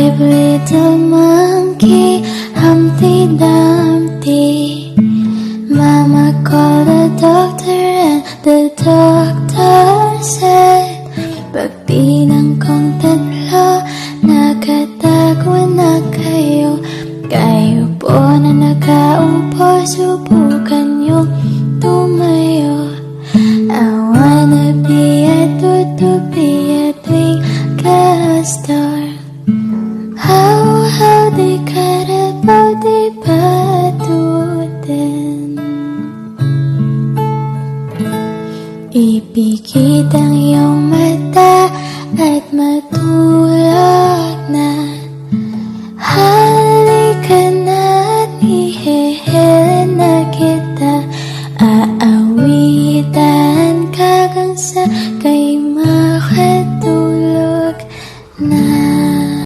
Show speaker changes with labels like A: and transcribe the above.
A: brave little monkey, Humpty Dumpty. Mama called the doctor and the doctor said, pagbilang kong tatlo, nakatago na kayo. Kayo po na nakaupo, subukan yung tumayo. I wanna be a tutu, be a twinkle star. How they Carabao, they patuten. Ipikit ang iyong mata at matulog na. Halika na at ihihil na kita. Aawitan ka hanggang sa kay makatulog na.